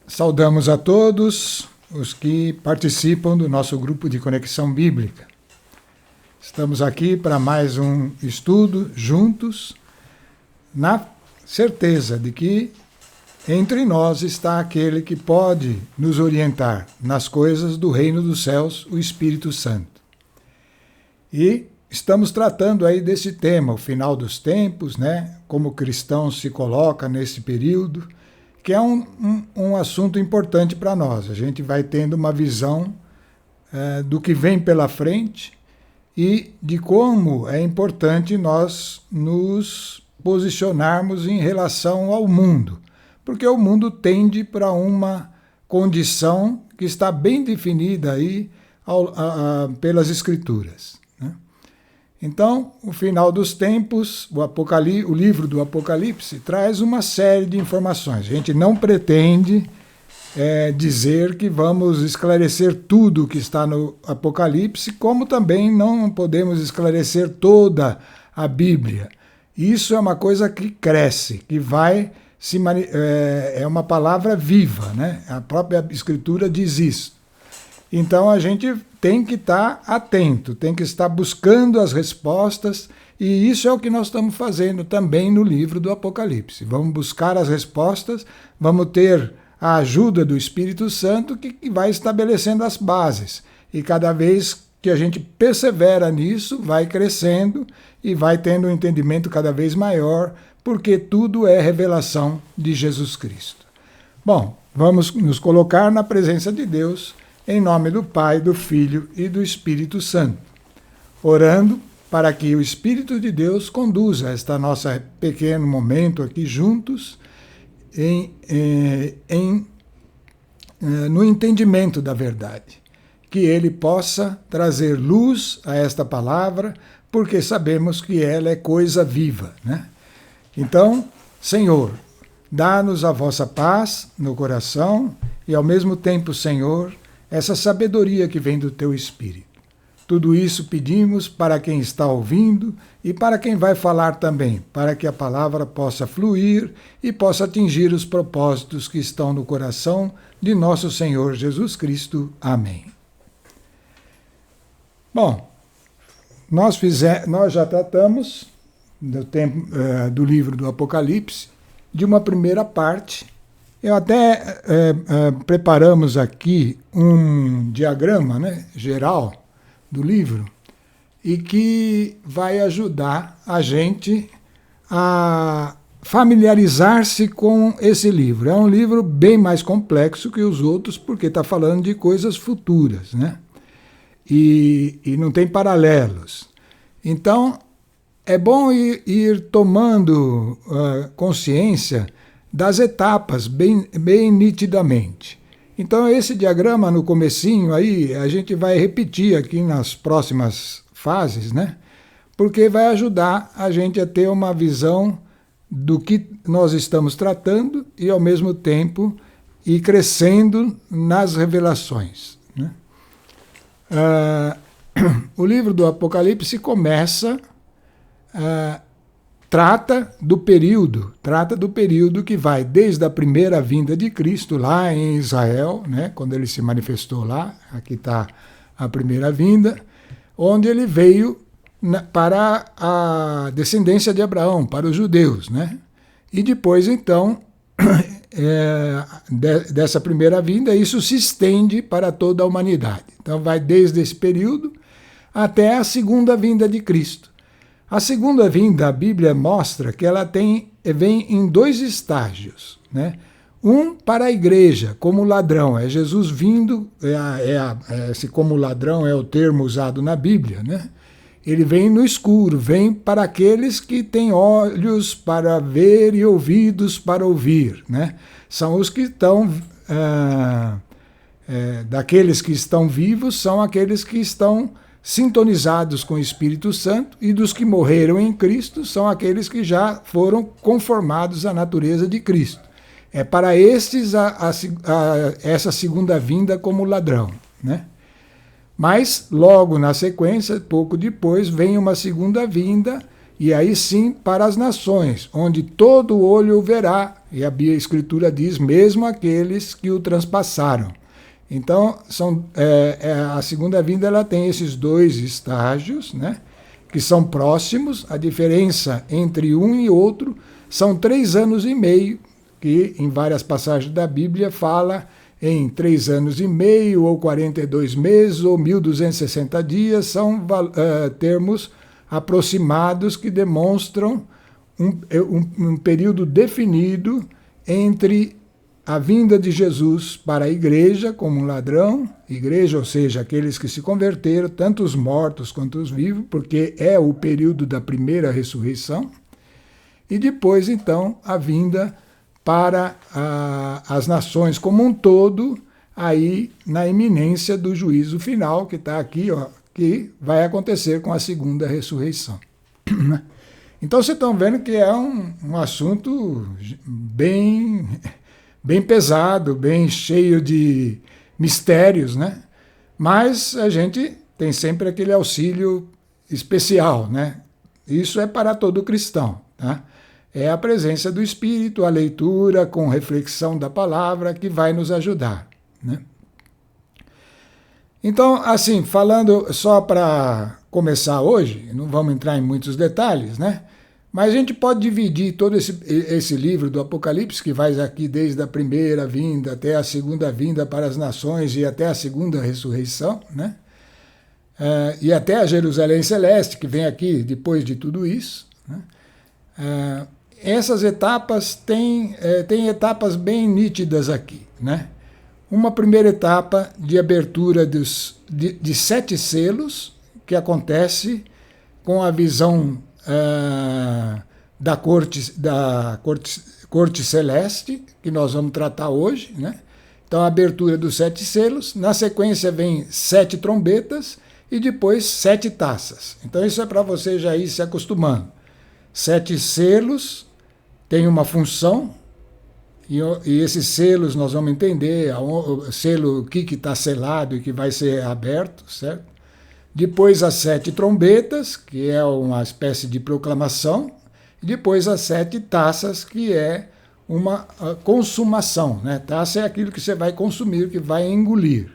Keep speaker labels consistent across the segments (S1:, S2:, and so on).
S1: Saudamos a todos os que participam do nosso grupo de Conexão Bíblica. Estamos aqui para mais um estudo juntos, na certeza de que entre nós está aquele que pode nos orientar nas coisas do reino dos céus, o Espírito Santo. E estamos tratando aí desse tema, o final dos tempos, né? Como o cristão se coloca nesse período, que é um assunto importante para nós. A gente vai tendo uma visão do que vem pela frente e de como é importante nós nos posicionarmos em relação ao mundo, porque o mundo tende para uma condição que está bem definida aí pelas Escrituras. Então, o final dos tempos, o livro do Apocalipse, traz uma série de informações. A gente não pretende dizer que vamos esclarecer tudo o que está no Apocalipse, como também não podemos esclarecer toda a Bíblia. Isso é uma coisa que cresce, que vai é uma palavra viva, né? A própria Escritura diz isso. Então a gente tem que estar atento, tem que estar buscando as respostas, e isso é o que nós estamos fazendo também no livro do Apocalipse. Vamos buscar as respostas, vamos ter a ajuda do Espírito Santo que vai estabelecendo as bases. E cada vez que a gente persevera nisso, vai crescendo e vai tendo um entendimento cada vez maior, porque tudo é revelação de Jesus Cristo. Bom, vamos nos colocar na presença de Deus, em nome do Pai, do Filho e do Espírito Santo, orando para que o Espírito de Deus conduza este nosso pequeno momento aqui juntos no entendimento da verdade, que Ele possa trazer luz a esta palavra, porque sabemos que ela é coisa viva, né? Então, Senhor, dá-nos a vossa paz no coração e, ao mesmo tempo, Senhor, essa sabedoria que vem do Teu Espírito. Tudo isso pedimos para quem está ouvindo e para quem vai falar também, para que a palavra possa fluir e possa atingir os propósitos que estão no coração de nosso Senhor Jesus Cristo. Amém. Bom, nós já tratamos do livro do Apocalipse, de uma primeira parte. Eu até preparamos aqui um diagrama, né, geral do livro, e que vai ajudar a gente a familiarizar-se com esse livro. É um livro bem mais complexo que os outros, porque está falando de coisas futuras, né? E não tem paralelos. Então, é bom ir tomando consciência das etapas bem nitidamente. Então esse diagrama no comecinho aí a gente vai repetir aqui nas próximas fases, né? Porque vai ajudar a gente a ter uma visão do que nós estamos tratando e ao mesmo tempo ir crescendo nas revelações, né? O livro do Apocalipse começa trata do período que vai desde a primeira vinda de Cristo lá em Israel, né, quando ele se manifestou lá, aqui está a primeira vinda, onde ele veio para a descendência de Abraão, para os judeus, né? E depois, então, dessa primeira vinda, isso se estende para toda a humanidade. Então vai desde esse período até a segunda vinda de Cristo. A segunda vinda, a Bíblia mostra que ela vem em dois estágios, né? Um para a igreja, como ladrão, é Jesus vindo, esse como ladrão é o termo usado na Bíblia, né? Ele vem no escuro, vem para aqueles que têm olhos para ver e ouvidos para ouvir, né? São os que estão, daqueles que estão vivos, são aqueles que estão sintonizados com o Espírito Santo, e dos que morreram em Cristo são aqueles que já foram conformados à natureza de Cristo. É para estes essa segunda vinda como ladrão, né? Mas logo na sequência, pouco depois, vem uma segunda vinda e aí sim para as nações, onde todo olho o verá, e a Escritura diz, mesmo aqueles que o transpassaram. Então, a segunda vinda ela tem esses dois estágios, né, que são próximos. A diferença entre um e outro são 3 anos e meio, que em várias passagens da Bíblia fala em 3 anos e meio, ou 42 meses, ou 1.260 dias, são termos aproximados que demonstram um período definido entre a vinda de Jesus para a igreja como um ladrão, igreja, ou seja, aqueles que se converteram, tanto os mortos quanto os vivos, porque é o período da primeira ressurreição, e depois, então, a vinda para as nações como um todo, aí na iminência do juízo final, que está aqui, ó, que vai acontecer com a segunda ressurreição. Então, vocês estão vendo que é um assunto bem pesado, bem cheio de mistérios, né? Mas a gente tem sempre aquele auxílio especial, né? Isso é para todo cristão, tá? É a presença do Espírito, a leitura com reflexão da palavra que vai nos ajudar, né? Então, assim, falando só para começar hoje, não vamos entrar em muitos detalhes, né? Mas a gente pode dividir todo esse livro do Apocalipse, que vai aqui desde a primeira vinda até a segunda vinda para as nações e até a segunda ressurreição, né? E até a Jerusalém Celeste, que vem aqui depois de tudo isso, né? Essas etapas têm etapas bem nítidas aqui, né? Uma primeira etapa de abertura de 7 selos, que acontece com a visão da corte celeste, que nós vamos tratar hoje, né? Então, a abertura dos 7 selos, na sequência vem 7 trombetas e depois 7 taças. Então, isso é para você já ir se acostumando. 7 selos têm uma função, e esses selos nós vamos entender, o selo, o que está selado e que vai ser aberto, certo? Depois as 7 trombetas, que é uma espécie de proclamação, e depois as 7 taças, que é uma consumação, né? Taça é aquilo que você vai consumir, que vai engolir.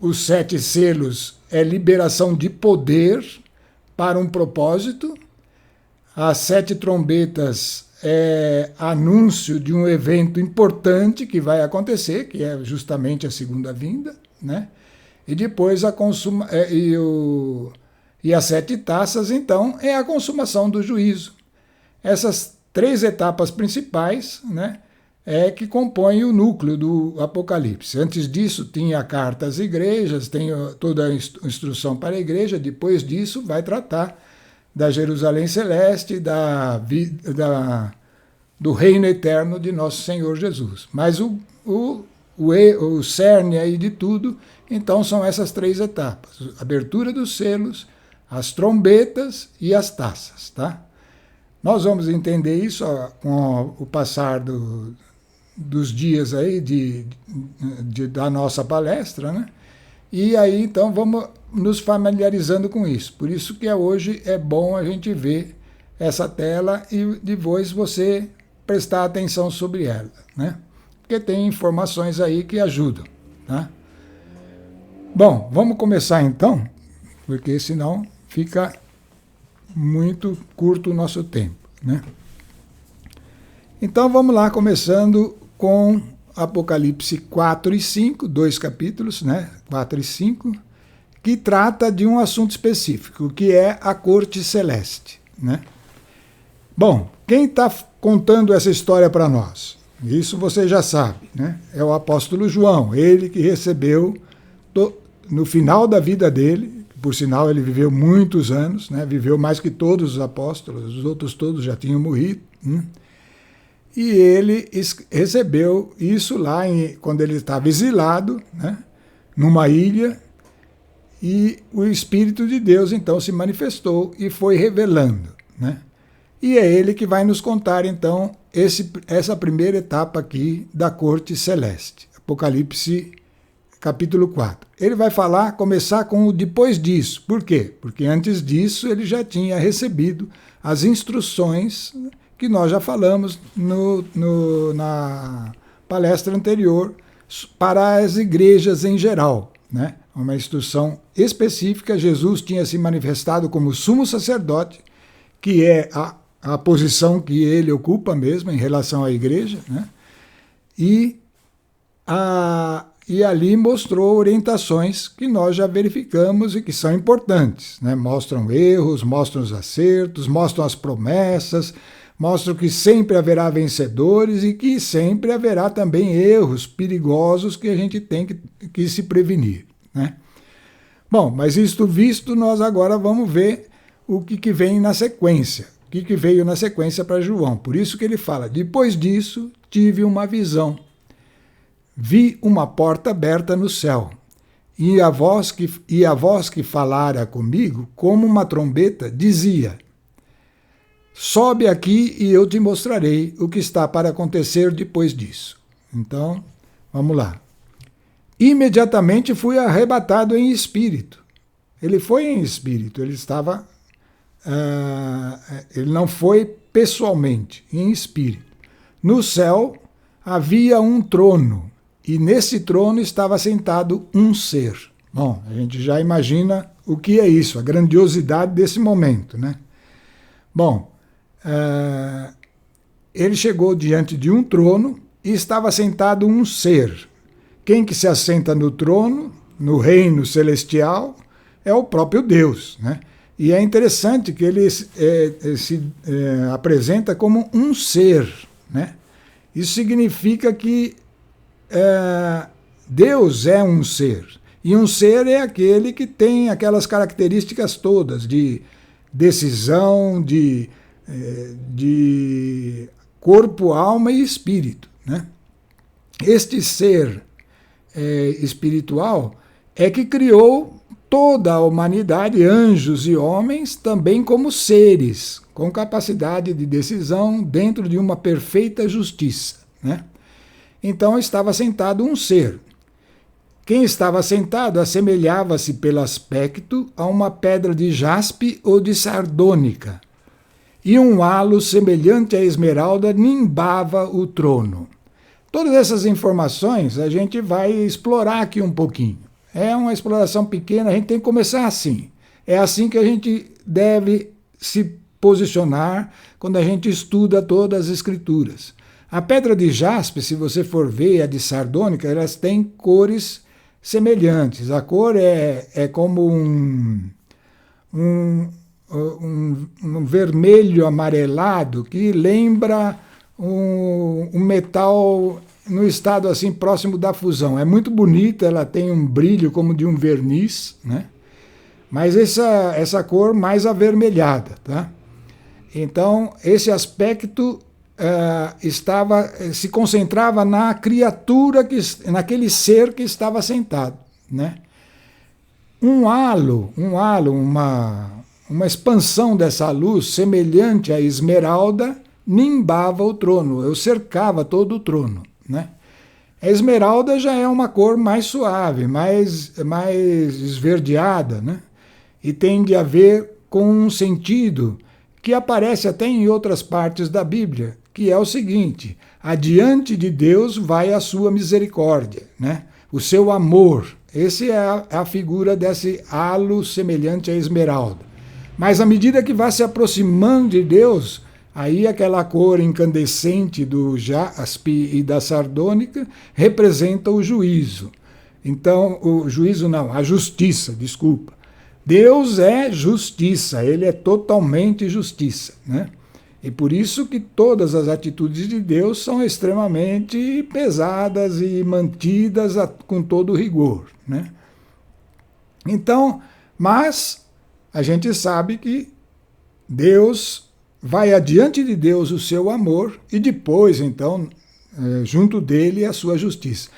S1: Os 7 selos é liberação de poder para um propósito. As 7 trombetas é anúncio de um evento importante que vai acontecer, que é justamente a segunda vinda, né? E depois as 7 taças, então, é a consumação do juízo. Essas 3 etapas principais, né, que compõem o núcleo do Apocalipse. Antes disso, tinha a carta às igrejas, tem toda a instrução para a igreja. Depois disso, vai tratar da Jerusalém Celeste, do reino eterno de nosso Senhor Jesus. Mas o cerne aí de tudo, então, são essas 3 etapas: a abertura dos selos, as trombetas e as taças, tá? Nós vamos entender isso com o passar dos dias aí da nossa palestra, né? E aí, então, vamos nos familiarizando com isso. Por isso que hoje é bom a gente ver essa tela e depois você prestar atenção sobre ela, né? Porque tem informações aí que ajudam, tá? Bom, vamos começar então, porque senão fica muito curto o nosso tempo, né? Então vamos lá, começando com Apocalipse 4 e 5, 2 capítulos, né? 4 e 5, que trata de um assunto específico, que é a corte celeste, né? Bom, quem está contando essa história para nós? Isso você já sabe, né? É o apóstolo João, ele que recebeu, no final da vida dele, por sinal ele viveu muitos anos, né? Viveu mais que todos os apóstolos, os outros todos já tinham morrido, né? E ele recebeu isso lá quando ele estava exilado, né? Numa ilha, e o Espírito de Deus então se manifestou e foi revelando, né? E é ele que vai nos contar, então, essa primeira etapa aqui da corte celeste. Apocalipse capítulo 4. Ele vai começar com o depois disso. Por quê? Porque antes disso ele já tinha recebido as instruções que nós já falamos na palestra anterior para as igrejas em geral, né? Uma instrução específica. Jesus tinha se manifestado como sumo sacerdote, que é a posição que ele ocupa mesmo em relação à igreja, né? E ali mostrou orientações que nós já verificamos e que são importantes, né? Mostram erros, mostram os acertos, mostram as promessas, mostram que sempre haverá vencedores e que sempre haverá também erros perigosos que a gente tem que se prevenir, né? Bom, mas isto visto, nós agora vamos ver o que vem na sequência, o que veio na sequência para João. Por isso que ele fala, depois disso tive uma visão. Vi uma porta aberta no céu, e a voz que falara comigo, como uma trombeta, dizia: sobe aqui e eu te mostrarei o que está para acontecer depois disso. Então, vamos lá. Imediatamente fui arrebatado em espírito. Ele foi em espírito, ele não foi pessoalmente, em espírito. No céu havia um trono, e nesse trono estava sentado um ser. Bom, a gente já imagina o que é isso, a grandiosidade desse momento, né? Bom, ele chegou diante de um trono e estava sentado um ser. Quem que se assenta no trono, no reino celestial, é o próprio Deus, né? E é interessante que ele se apresenta como um ser, né? Isso significa que Deus é um ser. E um ser é aquele que tem aquelas características todas de decisão, de corpo, alma e espírito, né? Este ser espiritual é que criou toda a humanidade, anjos e homens, também como seres, com capacidade de decisão dentro de uma perfeita justiça, né? Então estava sentado um ser. Quem estava sentado assemelhava-se pelo aspecto a uma pedra de jaspe ou de sardônica, e um halo semelhante à esmeralda nimbava o trono. Todas essas informações a gente vai explorar aqui um pouquinho. É uma exploração pequena, a gente tem que começar assim. É assim que a gente deve se posicionar quando a gente estuda todas as escrituras. A pedra de jaspe, se você for ver, a de sardônica, elas têm cores semelhantes. A cor é como um vermelho amarelado que lembra um metal no estado assim próximo da fusão. É muito bonita, ela tem um brilho como de um verniz, né? Mas essa cor mais avermelhada, tá? Então, esse aspecto se concentrava na criatura, naquele ser que estava sentado, né? Um halo, uma expansão dessa luz semelhante à esmeralda nimbava o trono, eu cercava todo o trono, né? A esmeralda já é uma cor mais suave, mais esverdeada, né? E tende a ver com um sentido que aparece até em outras partes da Bíblia, que é o seguinte: adiante de Deus vai a sua misericórdia, né? O seu amor. Essa é a figura desse halo semelhante à esmeralda. Mas à medida que vai se aproximando de Deus, aí aquela cor incandescente do jaspe e da sardônica representa o juízo. Então, o juízo não, a justiça, desculpa. Deus é justiça, ele é totalmente justiça, né? E por isso que todas as atitudes de Deus são extremamente pesadas e mantidas com todo rigor, né? Então, mas a gente sabe que Deus vai adiante de Deus o seu amor e depois, então, junto dele a sua justiça.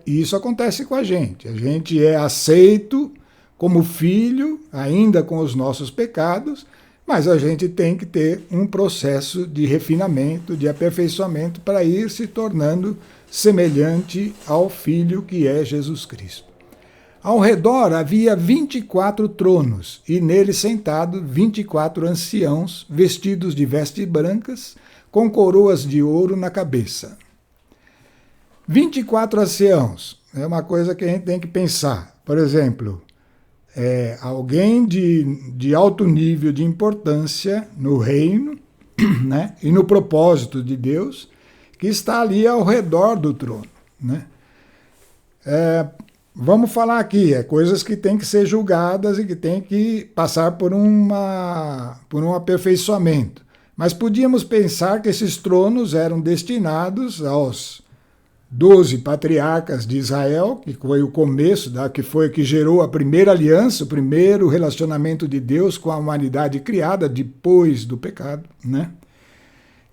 S1: Isso acontece com a gente. A gente é aceito como filho, ainda com os nossos pecados, mas a gente tem que ter um processo de refinamento, de aperfeiçoamento para ir se tornando semelhante ao Filho que é Jesus Cristo. Ao redor havia 24 tronos, e neles sentados 24 anciãos, vestidos de vestes brancas, com coroas de ouro na cabeça. 24 anciãos é uma coisa que a gente tem que pensar. Por exemplo, alguém de alto nível de importância no reino, né, e no propósito de Deus, que está ali ao redor do trono, né? Vamos falar aqui, coisas que têm que ser julgadas e que têm que passar por um aperfeiçoamento. Mas podíamos pensar que esses tronos eram destinados aos 12 patriarcas de Israel, que foi o começo, que gerou a primeira aliança, o primeiro relacionamento de Deus com a humanidade criada depois do pecado, né?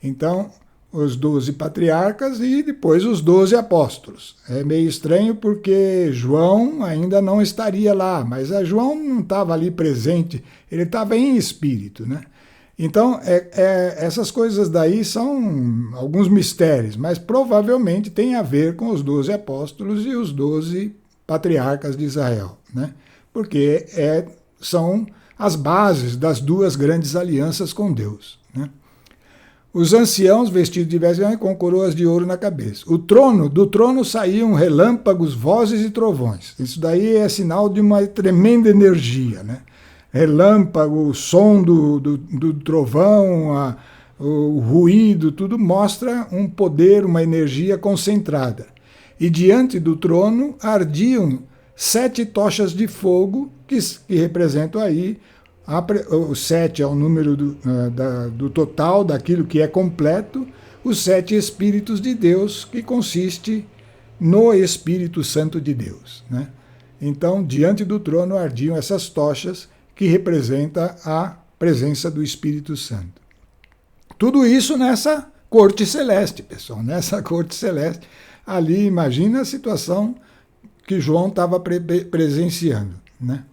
S1: Então, os 12 patriarcas e depois os 12 apóstolos. É meio estranho porque João ainda não estaria lá, mas João não estava ali presente, ele estava em espírito, né? Então, essas coisas daí são alguns mistérios, mas provavelmente tem a ver com os 12 apóstolos e os 12 patriarcas de Israel, né? Porque são as bases das duas grandes alianças com Deus, né? Os anciãos vestidos de vestes com coroas de ouro na cabeça. Do trono saíam relâmpagos, vozes e trovões. Isso daí é sinal de uma tremenda energia, né? Relâmpago, o som do trovão, o ruído, tudo mostra um poder, uma energia concentrada. E diante do trono ardiam 7 tochas de fogo, que representam aí. O 7 é o número do total, daquilo que é completo, os 7 Espíritos de Deus, que consiste no Espírito Santo de Deus, né? Então, diante do trono ardiam essas tochas, que representa a presença do Espírito Santo. Tudo isso nessa corte celeste, pessoal, nessa corte celeste. Ali, imagina a situação que João estava presenciando, né?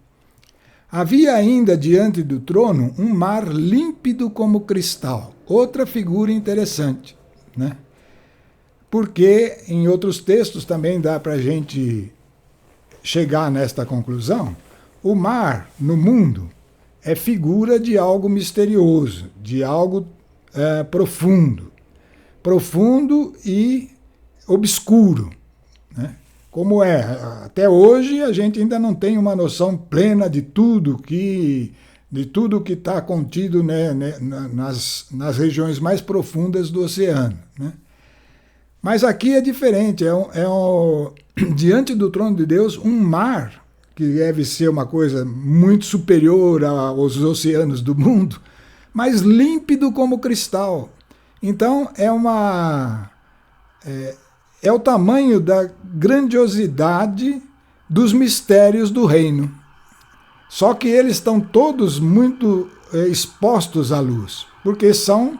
S1: Havia ainda diante do trono um mar límpido como cristal. Outra figura interessante, né? Porque em outros textos também dá para a gente chegar nesta conclusão. O mar no mundo é figura de algo misterioso, de algo profundo e obscuro, né? Como até hoje a gente ainda não tem uma noção plena de tudo que está contido, né, nas regiões mais profundas do oceano, né? Mas aqui é diferente, diante do trono de Deus, um mar, que deve ser uma coisa muito superior aos oceanos do mundo, mas límpido como cristal. Então é o tamanho da grandiosidade dos mistérios do reino. Só que eles estão todos muito expostos à luz, porque são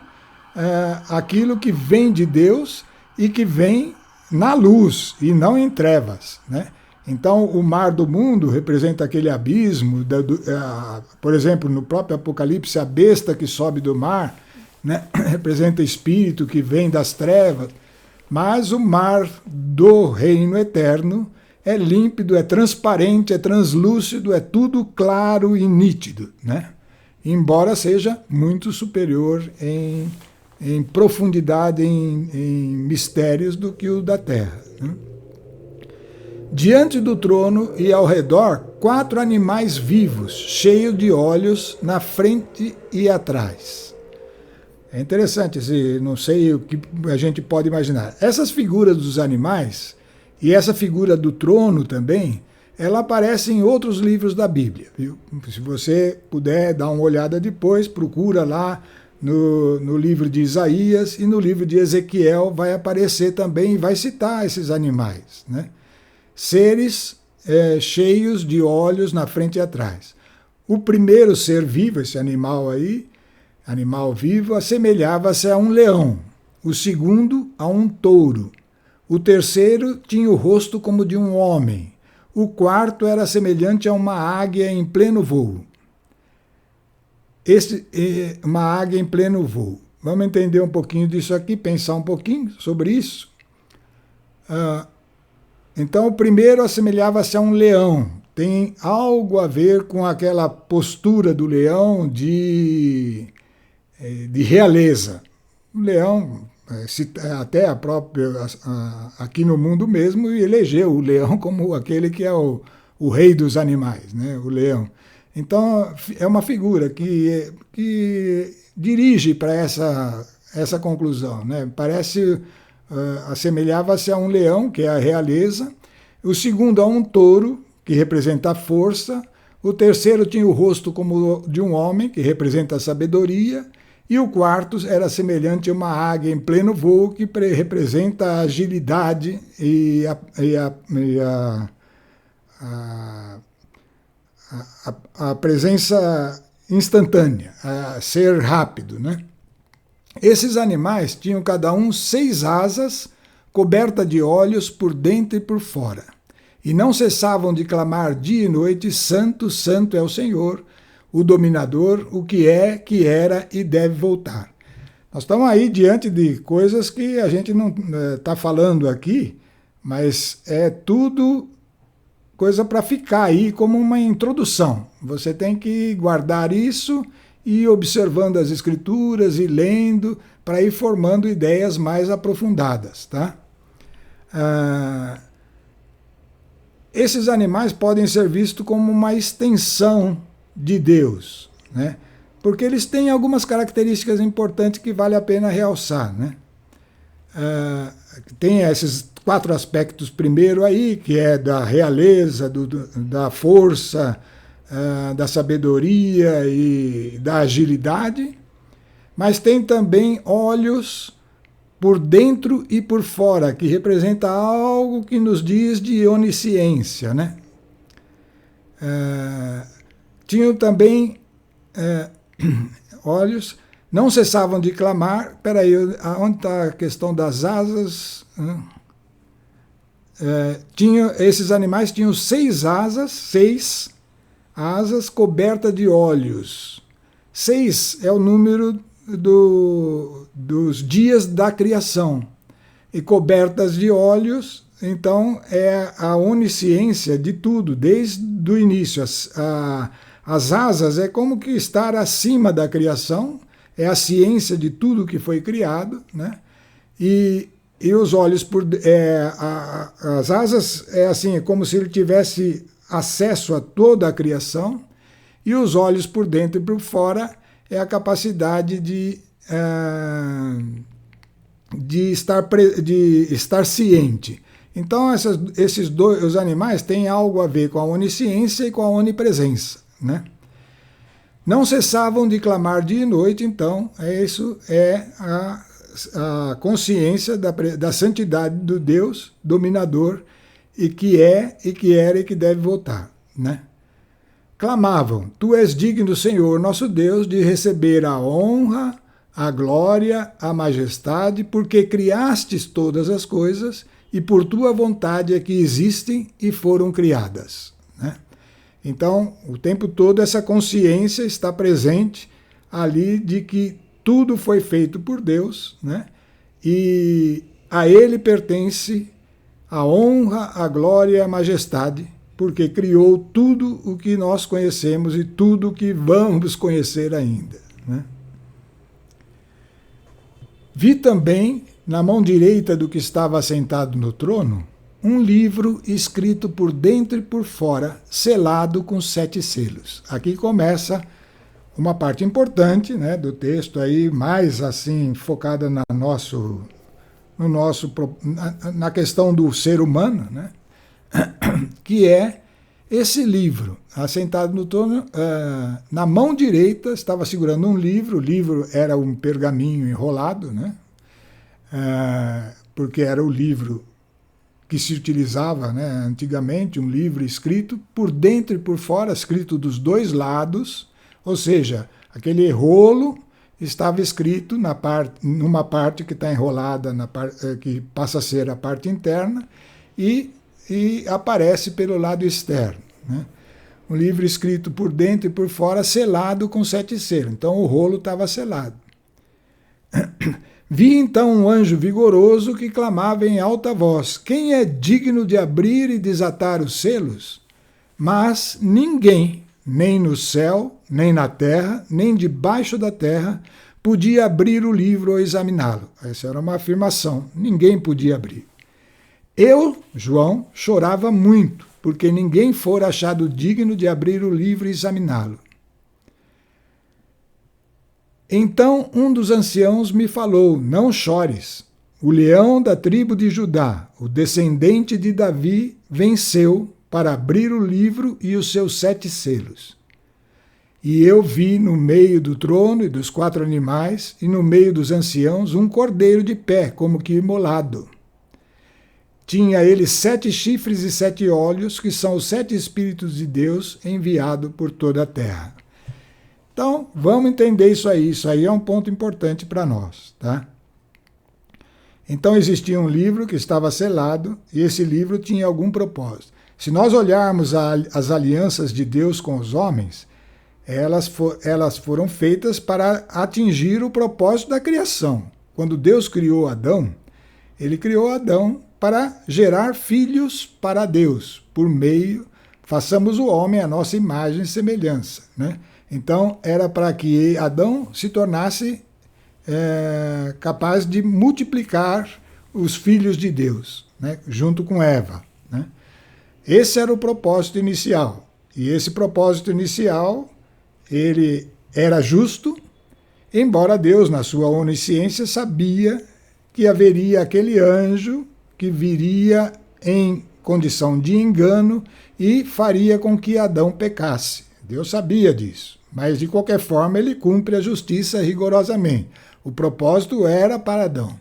S1: aquilo que vem de Deus e que vem na luz e não em trevas, né? Então, o mar do mundo representa aquele abismo, por exemplo, no próprio Apocalipse, a besta que sobe do mar, né, representa espírito que vem das trevas. Mas o mar do reino eterno é límpido, é transparente, é translúcido, é tudo claro e nítido, né? Embora seja muito superior em profundidade, em mistérios do que o da terra, né? Diante do trono e ao redor, 4 animais vivos, cheios de olhos na frente e atrás. É interessante, não sei o que a gente pode imaginar. Essas figuras dos animais e essa figura do trono também, ela aparece em outros livros da Bíblia, viu? Se você puder dar uma olhada depois, procura lá no livro de Isaías e no livro de Ezequiel, vai aparecer também e vai citar esses animais, né? Seres cheios de olhos na frente e atrás. O primeiro ser vivo, esse animal aí, animal vivo, assemelhava-se a um leão. O segundo, a um touro. O terceiro tinha o rosto como de um homem. O quarto era semelhante a uma águia em pleno voo. Uma águia em pleno voo. Vamos entender um pouquinho disso aqui, pensar um pouquinho sobre isso. Então, o primeiro assemelhava-se a um leão, tem algo a ver com aquela postura do leão de realeza. O leão, até a própria, aqui no mundo mesmo, elegeu o leão como aquele que é o rei dos animais, né? O leão. Então, é uma figura que dirige para essa conclusão, né? Parece, assemelhava-se a um leão, que é a realeza, o segundo a um touro, que representa a força, o terceiro tinha o rosto como de um homem, que representa a sabedoria, e o quarto era semelhante a uma águia em pleno voo, que representa a agilidade e a presença instantânea, a ser rápido, né? Esses animais tinham cada um 6 asas, coberta de olhos por dentro e por fora, e não cessavam de clamar dia e noite: Santo, Santo é o Senhor, o dominador, o que é, que era e deve voltar. Nós estamos aí diante de coisas que a gente não está falando aqui, mas é tudo coisa para ficar aí como uma introdução. Você tem que guardar isso e ir observando as escrituras e lendo para ir formando ideias mais aprofundadas, tá? Esses animais podem ser vistos como uma extensão de Deus, né? Porque eles têm algumas características importantes que vale a pena realçar, né? Tem esses 4 aspectos primeiro aí, que é da realeza, da força, da sabedoria e da agilidade, mas tem também olhos por dentro e por fora, que representa algo que nos diz de onisciência, né? Tinham também olhos, não cessavam de clamar. Espera aí, onde está a questão das asas? Esses animais tinham 6 asas cobertas de olhos. 6 é o número dos dias da criação. E cobertas de olhos, então, é a onisciência de tudo, desde o início. As asas é como que estar acima da criação, é a ciência de tudo que foi criado, né? E os olhos, as asas é assim, é como se ele tivesse acesso a toda a criação, e os olhos por dentro e por fora é a capacidade de estar ciente. Então, os animais têm algo a ver com a onisciência e com a onipresença, né? Não cessavam de clamar dia e noite, então, isso é a consciência da santidade do Deus dominador, e que é, e que era e que deve voltar, né? Clamavam: Tu és digno, Senhor, nosso Deus, de receber a honra, a glória, a majestade, porque criastes todas as coisas, e por tua vontade é que existem e foram criadas, né? Então, o tempo todo essa consciência está presente ali de que tudo foi feito por Deus, né? E a Ele pertence a honra, a glória e a majestade, porque criou tudo o que nós conhecemos e tudo o que vamos conhecer ainda, né? Vi também, na mão direita do que estava assentado no trono, um livro escrito por dentro e por fora, selado com 7 selos. Aqui começa uma parte importante, né, do texto, aí, mais assim focada na questão do ser humano, né, que é esse livro. Assentado no trono, na mão direita estava segurando um livro. O livro era um pergaminho enrolado, né, porque era o livro que se utilizava, né, antigamente, um livro escrito por dentro e por fora, escrito dos 2 lados, ou seja, aquele rolo estava escrito numa parte que está enrolada, que passa a ser a parte interna, e aparece pelo lado externo, né? Um livro escrito por dentro e por fora, selado com 7 selos. Então o rolo estava selado. Vi então um anjo vigoroso que clamava em alta voz: Quem é digno de abrir e desatar os selos? Mas ninguém, nem no céu, nem na terra, nem debaixo da terra, podia abrir o livro ou examiná-lo. Essa era uma afirmação. Ninguém podia abrir. Eu, João, chorava muito, porque ninguém fora achado digno de abrir o livro e examiná-lo. Então um dos anciãos me falou: não chores. O leão da tribo de Judá, o descendente de Davi, venceu para abrir o livro e os seus 7 selos. E eu vi no meio do trono e dos 4 animais, e no meio dos anciãos, um cordeiro de pé, como que imolado. Tinha ele 7 chifres e 7 olhos, que são os 7 Espíritos de Deus enviados por toda a terra. Então, vamos entender isso aí. Isso aí é um ponto importante para nós, tá? Então, existia um livro que estava selado, e esse livro tinha algum propósito. Se nós olharmos as alianças de Deus com os homens, elas foram feitas para atingir o propósito da criação. Quando Deus criou Adão, ele criou Adão para gerar filhos para Deus, por meio, façamos o homem a nossa imagem e semelhança, né? Então, era para que Adão se tornasse capaz de multiplicar os filhos de Deus, né? Junto com Eva, né? Esse era o propósito inicial. E esse propósito inicial, ele era justo, embora Deus, na sua onisciência, sabia que haveria aquele anjo que viria em condição de engano e faria com que Adão pecasse. Deus sabia disso, mas de qualquer forma ele cumpre a justiça rigorosamente. O propósito era para Adão.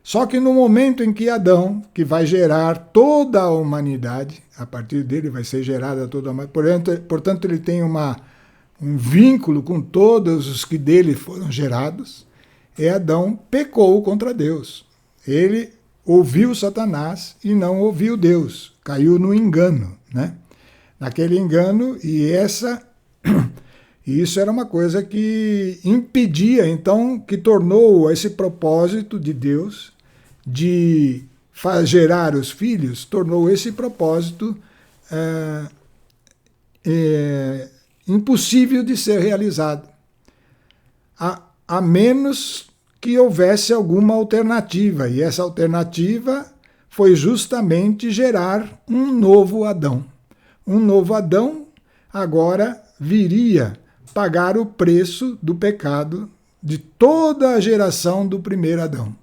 S1: Só que no momento em que Adão, que vai gerar toda a humanidade, a partir dele vai ser gerada toda a humanidade, portanto ele tem um vínculo com todos os que dele foram gerados, e Adão pecou contra Deus. Ele ouviu Satanás e não ouviu Deus, caiu no engano, né? Naquele engano, e isso era uma coisa que impedia, então, que tornou esse propósito de Deus de gerar os filhos, tornou esse propósito impossível de ser realizado, a menos que houvesse alguma alternativa, e essa alternativa foi justamente gerar um novo Adão. Um novo Adão agora viria pagar o preço do pecado de toda a geração do primeiro Adão.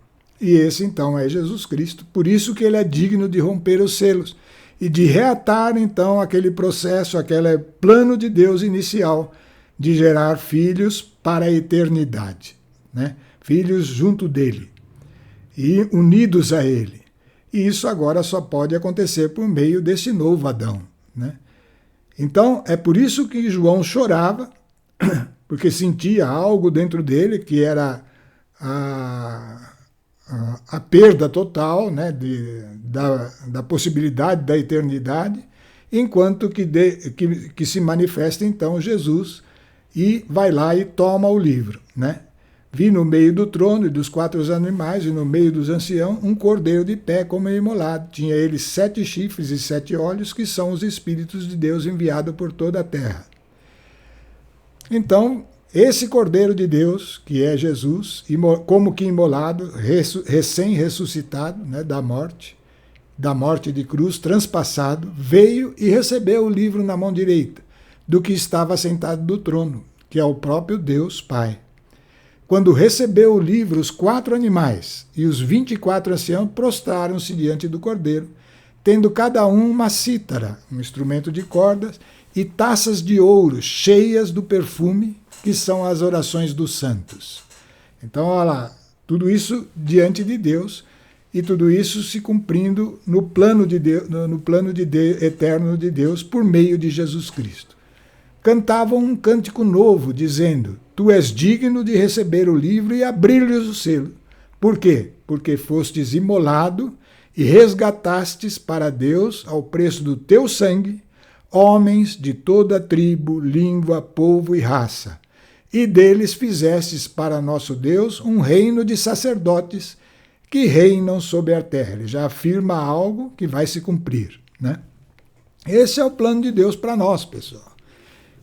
S1: E esse então é Jesus Cristo, por isso que ele é digno de romper os selos e de reatar então aquele processo, aquele plano de Deus inicial de gerar filhos para a eternidade, né? Filhos junto dele e unidos a ele. E isso agora só pode acontecer por meio desse novo Adão, né? Então, é por isso que João chorava, porque sentia algo dentro dele que era a perda total, né, da possibilidade da eternidade, enquanto que se manifesta então Jesus e vai lá e toma o livro, né? Vi no meio do trono e dos 4 animais, e no meio dos anciãos, um cordeiro de pé como imolado. Tinha ele 7 chifres e 7 olhos, que são os Espíritos de Deus enviados por toda a terra. Então, esse cordeiro de Deus, que é Jesus, como que imolado, recém-ressuscitado, né, da morte de cruz, transpassado, veio e recebeu o livro na mão direita do que estava sentado do trono, que é o próprio Deus Pai. Quando recebeu o livro, os 4 animais e os 24 anciãos prostraram-se diante do cordeiro, tendo cada um uma cítara, um instrumento de cordas, e taças de ouro cheias do perfume, que são as orações dos santos. Então, olha lá, tudo isso diante de Deus, e tudo isso se cumprindo no plano de Deus, eterno de Deus, por meio de Jesus Cristo. Cantavam um cântico novo, dizendo: Tu és digno de receber o livro e abrir-lhes o selo. Por quê? Porque fostes imolado e resgatastes para Deus, ao preço do teu sangue, homens de toda tribo, língua, povo e raça. E deles fizestes para nosso Deus um reino de sacerdotes que reinam sobre a terra. Ele já afirma algo que vai se cumprir, né? Esse é o plano de Deus para nós, pessoal.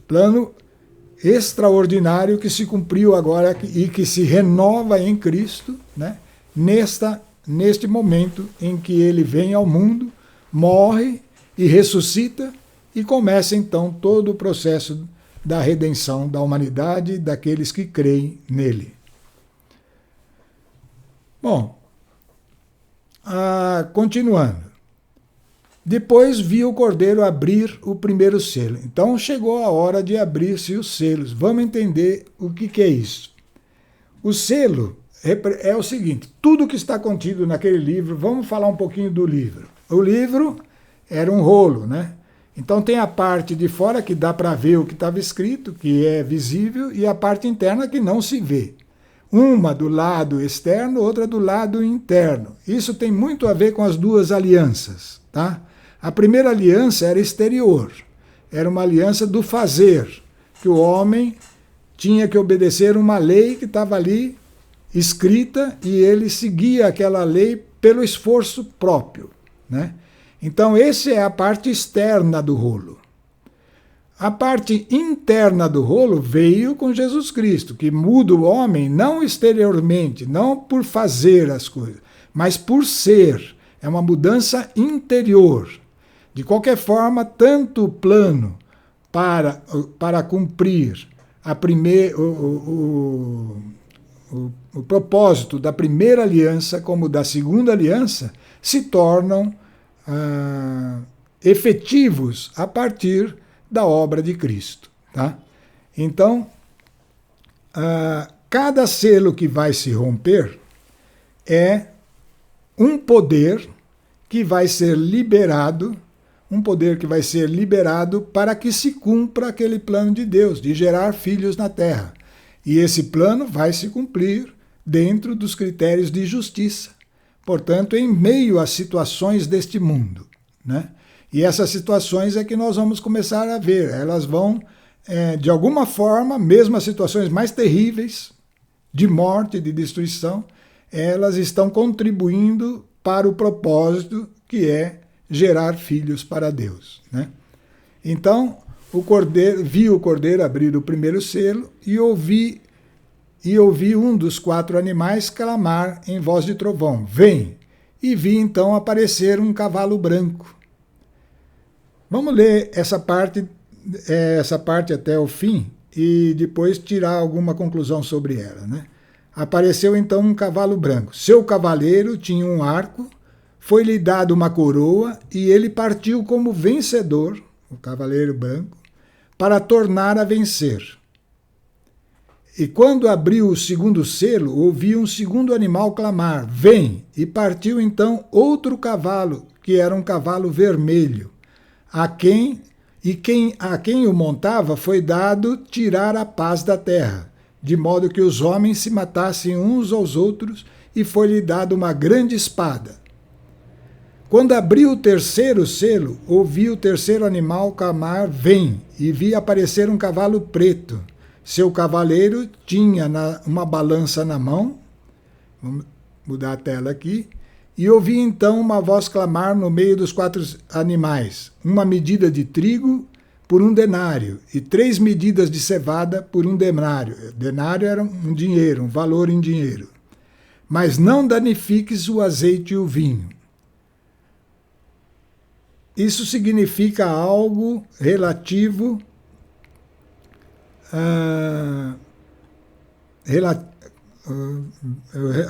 S1: Plano extraordinário que se cumpriu agora e que se renova em Cristo, né? Neste momento em que ele vem ao mundo, morre e ressuscita e começa então todo o processo da redenção da humanidade, daqueles que creem nele. Bom, continuando. Depois viu o Cordeiro abrir o primeiro selo. Então chegou a hora de abrir-se os selos. Vamos entender o que é isso. O selo é o seguinte, tudo que está contido naquele livro, vamos falar um pouquinho do livro. O livro era um rolo, né? Então tem a parte de fora que dá para ver o que estava escrito, que é visível, e a parte interna que não se vê. Uma do lado externo, outra do lado interno. Isso tem muito a ver com as duas alianças, tá? A primeira aliança era exterior, era uma aliança do fazer, que o homem tinha que obedecer uma lei que estava ali escrita e ele seguia aquela lei pelo esforço próprio, né? Então, essa é a parte externa do rolo. A parte interna do rolo veio com Jesus Cristo, que muda o homem não exteriormente, não por fazer as coisas, mas por ser. É uma mudança interior. De qualquer forma, tanto o plano para cumprir o propósito da primeira aliança como da segunda aliança se tornam efetivos a partir da obra de Cristo. Tá? Então, cada selo que vai se romper é um poder que vai ser liberado, para que se cumpra aquele plano de Deus, de gerar filhos na terra. E esse plano vai se cumprir dentro dos critérios de justiça. Portanto, em meio às situações deste mundo, né? E essas situações é que nós vamos começar a ver. Elas vão, de alguma forma, mesmo as situações mais terríveis, de morte, de destruição, elas estão contribuindo para o propósito que é gerar filhos para Deus, né? Então, vi o Cordeiro abrir o primeiro selo e ouvi um dos 4 animais clamar em voz de trovão, vem! E vi então aparecer um cavalo branco. Vamos ler essa parte até o fim e depois tirar alguma conclusão sobre ela, né? Apareceu então um cavalo branco. Seu cavaleiro tinha um arco, foi-lhe dado uma coroa e ele partiu como vencedor, o cavaleiro branco, para tornar a vencer. E quando abriu o segundo selo, ouvi um segundo animal clamar, vem! E partiu então outro cavalo, que era um cavalo vermelho, a quem o montava foi dado tirar a paz da terra, de modo que os homens se matassem uns aos outros, e foi-lhe dado uma grande espada. Quando abriu o terceiro selo, ouvi o terceiro animal clamar, vem! E vi aparecer um cavalo preto. Seu cavaleiro tinha uma balança na mão, vamos mudar a tela aqui, e ouvi então uma voz clamar no meio dos 4 animais, uma medida de trigo por 1 denário, e 3 medidas de cevada por 1 denário. Denário era um dinheiro, um valor em dinheiro. Mas não danifiques o azeite e o vinho. Isso significa algo relativo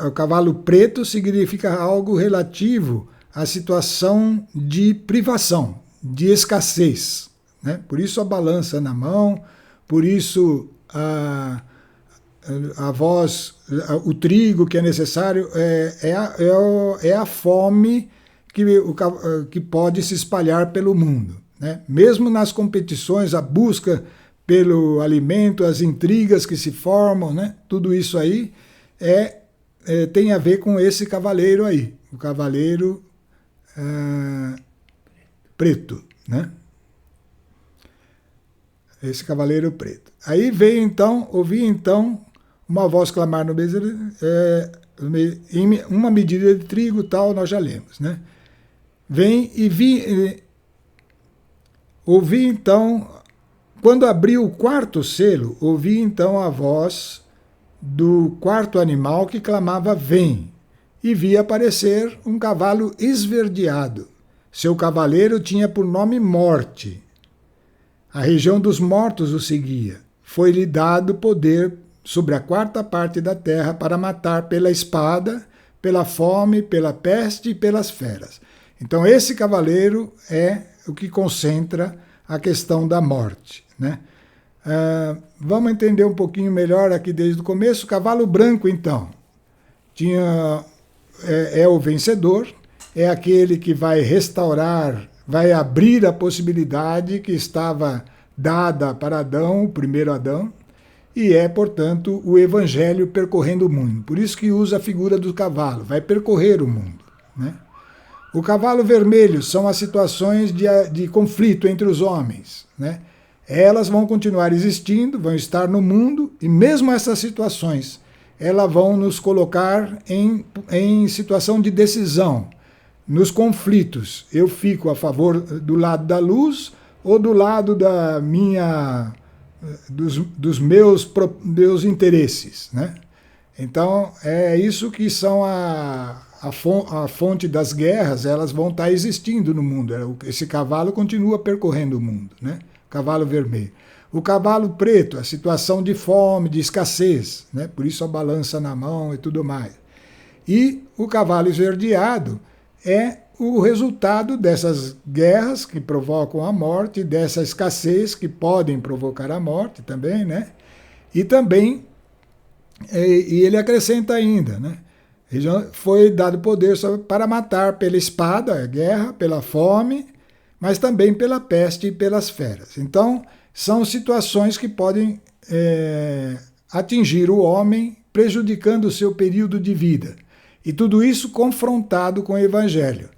S1: o cavalo preto significa algo relativo à situação de privação, de escassez, né? Por isso a balança na mão, por isso a voz, o trigo que é necessário, é a fome que pode se espalhar pelo mundo, né? Mesmo nas competições, a busca pelo alimento, as intrigas que se formam, né? Tudo isso aí tem a ver com esse cavaleiro aí, o cavaleiro preto, né? Esse cavaleiro preto. Aí ouvi então uma voz clamar no meio, uma medida de trigo, tal, nós já lemos, né? Vem e vi ouvi então, quando abriu o quarto selo, ouvi então a voz do quarto animal que clamava: vem, e vi aparecer um cavalo esverdeado. Seu cavaleiro tinha por nome Morte. A região dos mortos o seguia. Foi-lhe dado poder sobre a quarta parte da terra para matar pela espada, pela fome, pela peste e pelas feras. Então esse cavaleiro é o que concentra a questão da morte, né? Vamos entender um pouquinho melhor aqui desde o começo. O cavalo branco, então, é o vencedor, é aquele que vai restaurar, vai abrir a possibilidade que estava dada para Adão, o primeiro Adão, e é, portanto, o evangelho percorrendo o mundo. Por isso que usa a figura do cavalo, vai percorrer o mundo, né? O cavalo vermelho são as situações de conflito entre os homens, né? Elas vão continuar existindo, vão estar no mundo, e mesmo essas situações, elas vão nos colocar em situação de decisão. Nos conflitos, eu fico a favor do lado da luz ou do lado dos meus interesses, né? Então, é isso que são a fonte das guerras, elas vão estar existindo no mundo. Esse cavalo continua percorrendo o mundo, né? Cavalo vermelho. O cavalo preto, a situação de fome, de escassez, né? Por isso a balança na mão e tudo mais. E o cavalo esverdeado é o resultado dessas guerras que provocam a morte, dessa escassez que podem provocar a morte também, né? E também, e ele acrescenta ainda, né? Foi dado poder para matar pela espada, a guerra, pela fome, mas também pela peste e pelas feras. Então, são situações que podem atingir o homem, prejudicando o seu período de vida. E tudo isso confrontado com o Evangelho.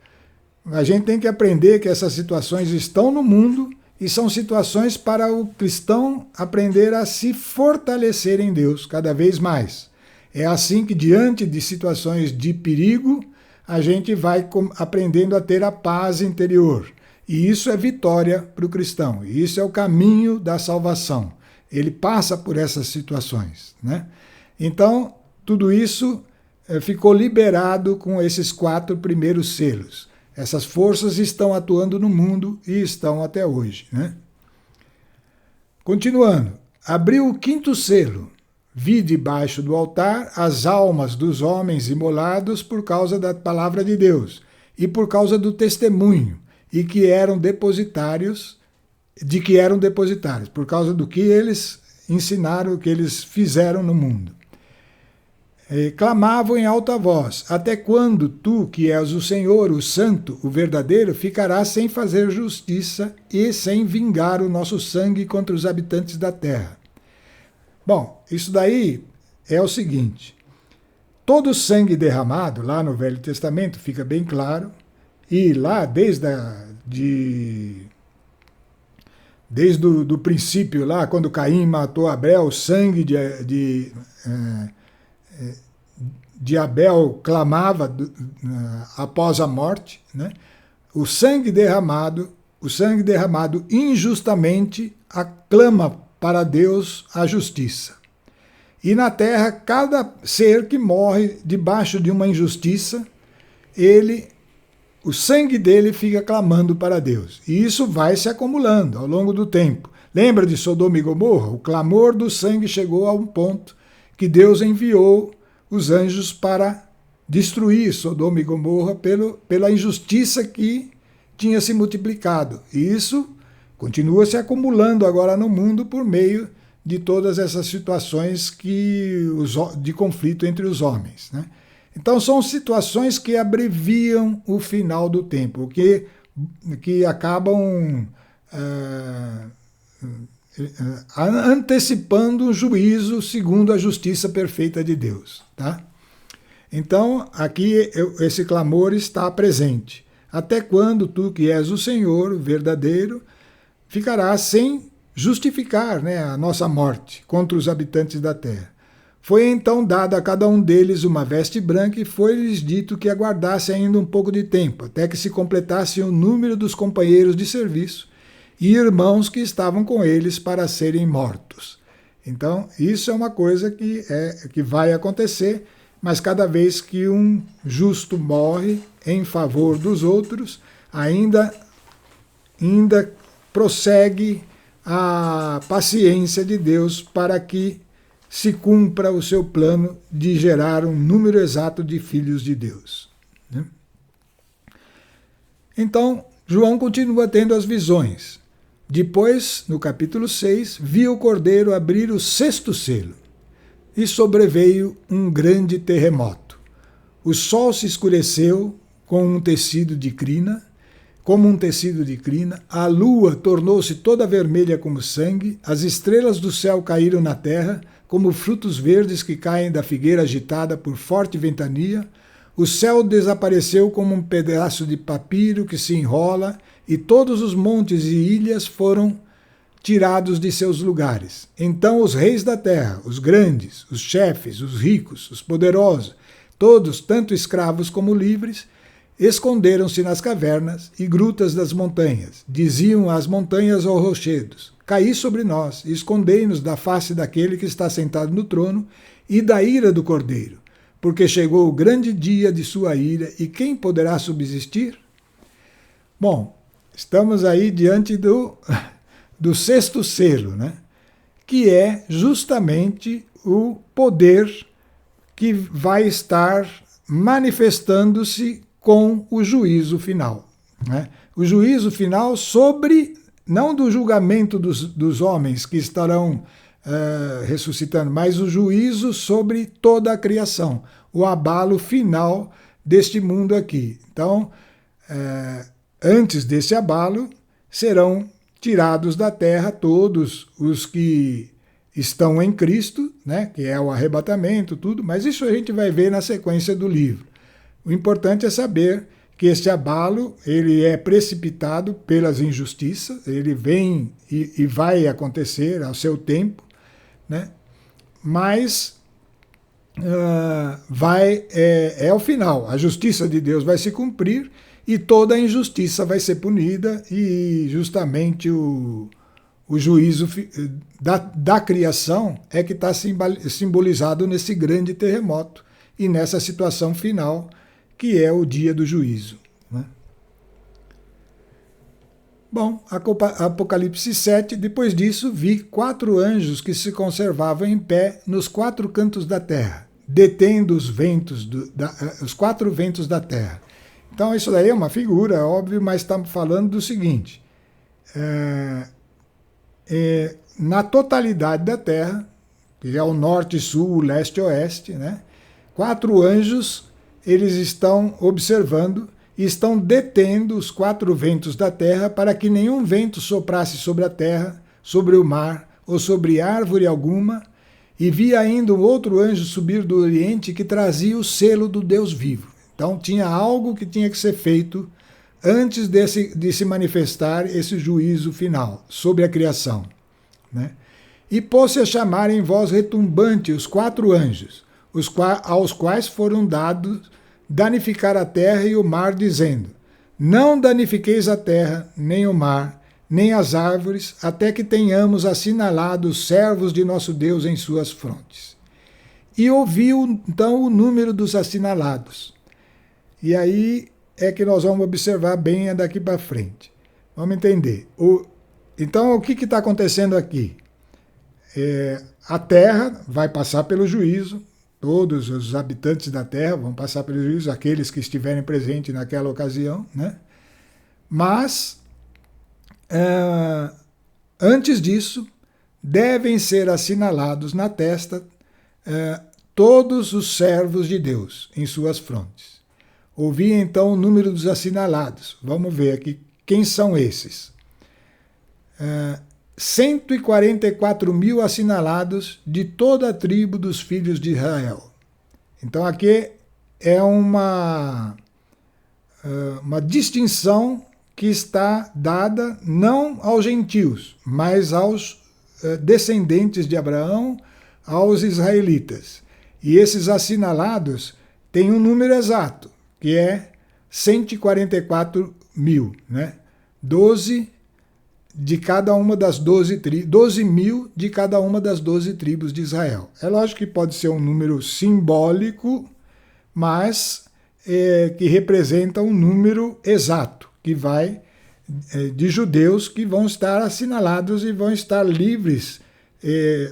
S1: A gente tem que aprender que essas situações estão no mundo e são situações para o cristão aprender a se fortalecer em Deus cada vez mais. É assim que, diante de situações de perigo, a gente vai aprendendo a ter a paz interior. E isso é vitória para o cristão. E isso é o caminho da salvação. Ele passa por essas situações, né? Então, tudo isso ficou liberado com esses 4 primeiros selos. Essas forças estão atuando no mundo e estão até hoje, né? Continuando. Abriu o 5º selo. Vi debaixo do altar as almas dos homens imolados por causa da palavra de Deus e por causa do testemunho, e que eram depositários, por causa do que eles ensinaram, o que eles fizeram no mundo. Clamavam em alta voz: até quando tu, que és o Senhor, o Santo, o verdadeiro, ficarás sem fazer justiça e sem vingar o nosso sangue contra os habitantes da terra? Bom, isso daí é o seguinte: todo o sangue derramado, lá no Velho Testamento, fica bem claro, e lá desde o princípio, lá quando Caim matou Abel, o sangue de Abel clamava após a morte, né? O sangue derramado injustamente aclama para Deus a justiça. E na terra, cada ser que morre debaixo de uma injustiça, o sangue dele fica clamando para Deus. E isso vai se acumulando ao longo do tempo. Lembra de Sodoma e Gomorra? O clamor do sangue chegou a um ponto que Deus enviou os anjos para destruir Sodoma e Gomorra pela injustiça que tinha se multiplicado. E isso continua se acumulando agora no mundo por meio de todas essas situações de conflito entre os homens, né? Então são situações que abreviam o final do tempo, que acabam antecipando o juízo segundo a justiça perfeita de Deus, tá? Então aqui esse clamor está presente. Até quando tu, que és o Senhor, o verdadeiro, ficarás sem justificar, né, a nossa morte contra os habitantes da terra? Foi então dada a cada um deles uma veste branca e foi-lhes dito que aguardasse ainda um pouco de tempo, até que se completasse o número dos companheiros de serviço e irmãos que estavam com eles para serem mortos. Então, isso é uma coisa que vai acontecer, mas cada vez que um justo morre em favor dos outros, ainda prossegue a paciência de Deus para que se cumpra o seu plano de gerar um número exato de filhos de Deus. Então, João continua tendo as visões. Depois, no capítulo 6, viu o cordeiro abrir o sexto selo, e sobreveio um grande terremoto. O sol se escureceu como um tecido de crina, a lua tornou-se toda vermelha como sangue, as estrelas do céu caíram na terra, como frutos verdes que caem da figueira agitada por forte ventania, o céu desapareceu como um pedaço de papiro que se enrola, e todos os montes e ilhas foram tirados de seus lugares. Então os reis da terra, os grandes, os chefes, os ricos, os poderosos, todos, tanto escravos como livres, esconderam-se nas cavernas e grutas das montanhas. Diziam às montanhas aos rochedos: caí sobre nós, e escondei-nos da face daquele que está sentado no trono e da ira do cordeiro, porque chegou o grande dia de sua ira, e quem poderá subsistir? Bom, estamos aí diante do sexto selo, né? Que é justamente o poder que vai estar manifestando-se com o juízo final. Né? O juízo final sobre, não do julgamento dos homens que estarão ressuscitando, mas o juízo sobre toda a criação, o abalo final deste mundo aqui. Então, antes desse abalo, serão tirados da terra todos os que estão em Cristo, né, que é o arrebatamento, tudo, mas isso a gente vai ver na sequência do livro. O importante é saber que este abalo ele é precipitado pelas injustiças, ele vem e vai acontecer ao seu tempo, né, mas é o final. A justiça de Deus vai se cumprir e toda a injustiça vai ser punida, e justamente o juízo da criação é que está simbolizado nesse grande terremoto e nessa situação final, que é o dia do juízo. Né? Bom, Apocalipse 7, depois disso vi 4 anjos que se conservavam em pé nos 4 cantos da terra, detendo os 4 ventos da terra. Então isso daí é uma figura, óbvio, mas estamos falando do seguinte, na totalidade da terra, que é o norte, sul, leste e oeste, né, 4 anjos, eles estão observando e estão detendo os 4 ventos da terra para que nenhum vento soprasse sobre a terra, sobre o mar ou sobre árvore alguma. E vi ainda um outro anjo subir do oriente que trazia o selo do Deus vivo. Então tinha algo que tinha que ser feito antes de se manifestar esse juízo final sobre a criação. Né? E pôs-se a chamar em voz retumbante os 4 anjos, aos quais foram dados danificar a terra e o mar, dizendo: não danifiqueis a terra, nem o mar, nem as árvores, até que tenhamos assinalado os servos de nosso Deus em suas frontes. E ouviu então o número dos assinalados. E aí é que nós vamos observar bem daqui para frente. Vamos entender. Então, o que está acontecendo aqui? A terra vai passar pelo juízo, todos os habitantes da terra vão passar pelo juízo, aqueles que estiverem presentes naquela ocasião, né? Mas, antes disso, devem ser assinalados na testa todos os servos de Deus em suas frontes. Ouvi então o número dos assinalados. Vamos ver aqui quem são esses. 144 mil assinalados de toda a tribo dos filhos de Israel. Então aqui é uma distinção que está dada não aos gentios, mas aos descendentes de Abraão, aos israelitas. E esses assinalados têm um número exato, que é 144 mil, né? 12 de cada uma das 12 tribos, 12 mil de cada uma das 12 tribos de Israel. É lógico que pode ser um número simbólico, mas que representa um número exato, que vai de judeus que vão estar assinalados e vão estar livres,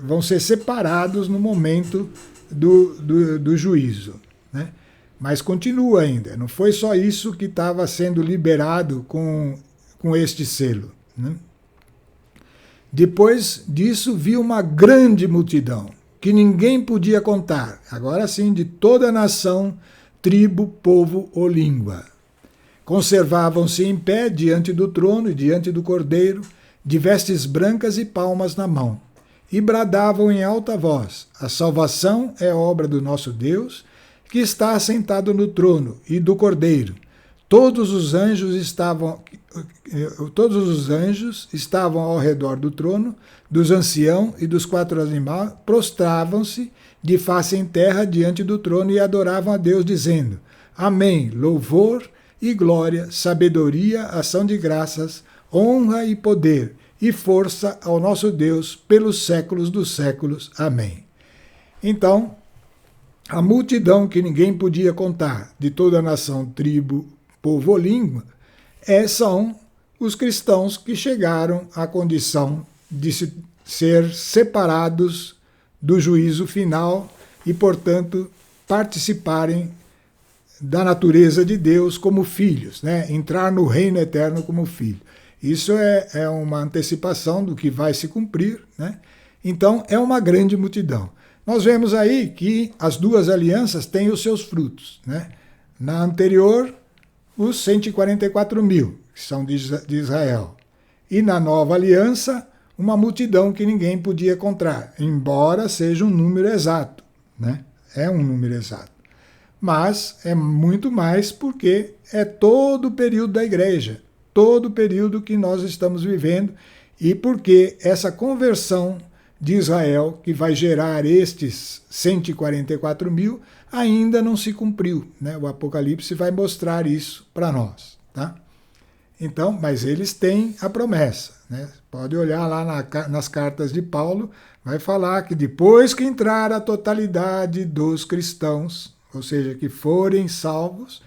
S1: vão ser separados no momento do juízo, né? Mas continua ainda, não foi só isso que estava sendo liberado com este selo, né? Depois disso, vi uma grande multidão, que ninguém podia contar, agora sim, de toda a nação, tribo, povo ou língua. Conservavam-se em pé diante do trono e diante do cordeiro, de vestes brancas e palmas na mão, e bradavam em alta voz: a salvação é obra do nosso Deus, que está assentado no trono, e do cordeiro. Todos os anjos estavam ao redor do trono, dos anciãos e dos 4 animais, prostravam-se de face em terra diante do trono e adoravam a Deus, dizendo: Amém, louvor e glória, sabedoria, ação de graças, honra e poder, e força ao nosso Deus pelos séculos dos séculos. Amém. Então, a multidão que ninguém podia contar, de toda a nação, tribo, povo ou língua, são os cristãos que chegaram à condição de ser separados do juízo final e, portanto, participarem da natureza de Deus como filhos, né? Entrar no reino eterno como filho. Isso é uma antecipação do que vai se cumprir, né? Então, é uma grande multidão. Nós vemos aí que as 2 alianças têm os seus frutos, né? Na anterior, os 144 mil, que são de Israel. E na nova aliança, uma multidão que ninguém podia contar, embora seja um número exato, né? É um número exato. Mas é muito mais porque é todo o período da igreja, todo o período que nós estamos vivendo, e porque essa conversão de Israel, que vai gerar estes 144 mil, ainda não se cumpriu, né? O Apocalipse vai mostrar isso para nós, tá? Então, mas eles têm a promessa, né? Pode olhar lá nas cartas de Paulo, vai falar que depois que entrar a totalidade dos cristãos, ou seja, que forem salvos,